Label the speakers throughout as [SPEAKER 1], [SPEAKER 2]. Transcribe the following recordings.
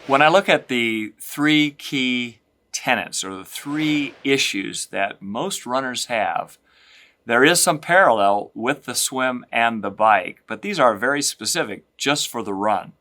[SPEAKER 1] When I look at the three key tenets or the three issues that most runners have, there is some parallel with the swim and the bike, but these are very specific just for the run.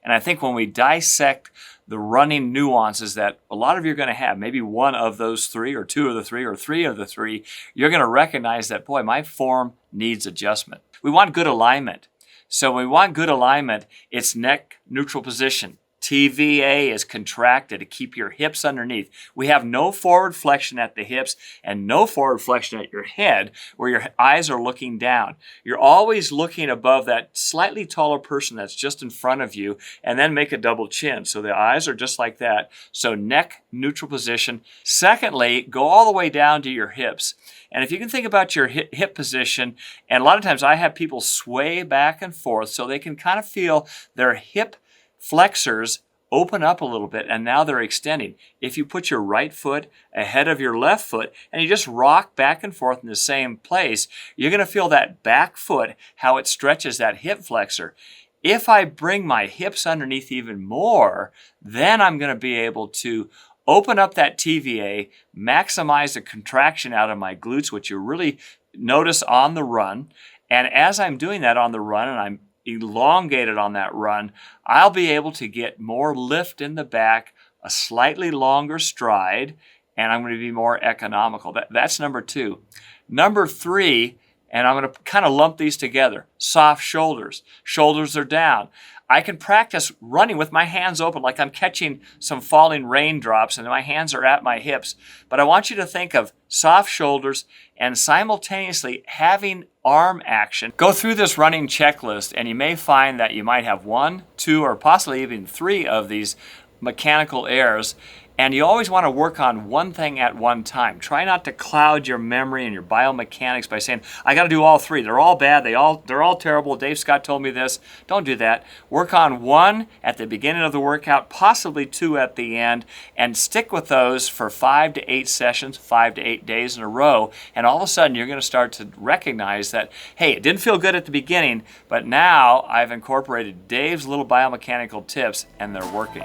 [SPEAKER 1] And I think when we dissect the running nuances that a lot of you are going to have, maybe one of those three or two of the three or three of the three, you're going to recognize that, boy, my form needs adjustment. We want good alignment. So when we want good alignment, it's neck neutral position. TVA is contracted to keep your hips underneath. We have no forward flexion at the hips and no forward flexion at your head where your eyes are looking down. You're always looking above that slightly taller person that's just in front of you, and then make a double chin. So the eyes are just like that. So neck neutral position. Secondly, go all the way down to your hips. And if you can think about your hip position, and a lot of times I have people sway back and forth so they can kind of feel their hip flexors open up a little bit, and now they're extending. If you put your right foot ahead of your left foot and you just rock back and forth in the same place, you're going to feel that back foot, how it stretches that hip flexor. If I bring my hips underneath even more, then I'm going to be able to open up that TVA, maximize the contraction out of my glutes, which you really notice on the run. And as I'm doing that on the run and I'm elongated on that run, I'll be able to get more lift in the back, a slightly longer stride, and I'm going to be more economical. That's number two. Number three, and I'm going to kind of lump these together, soft shoulders. Shoulders are down. I can practice running with my hands open like I'm catching some falling raindrops and my hands are at my hips. But I want you to think of soft shoulders and simultaneously having arm action. Go through this running checklist and you may find that you might have one, two, or possibly even three of these mechanical errors. And you always want to work on one thing at one time. Try not to cloud your memory and your biomechanics by saying, I got to do all three. They're all bad. They're all terrible. Dave Scott told me this. Don't do that. Work on one at the beginning of the workout, possibly two at the end, and stick with those for 5 to 8 sessions, 5 to 8 days in a row. And all of a sudden, you're going to start to recognize that, hey, it didn't feel good at the beginning, but now I've incorporated Dave's little biomechanical tips and they're working.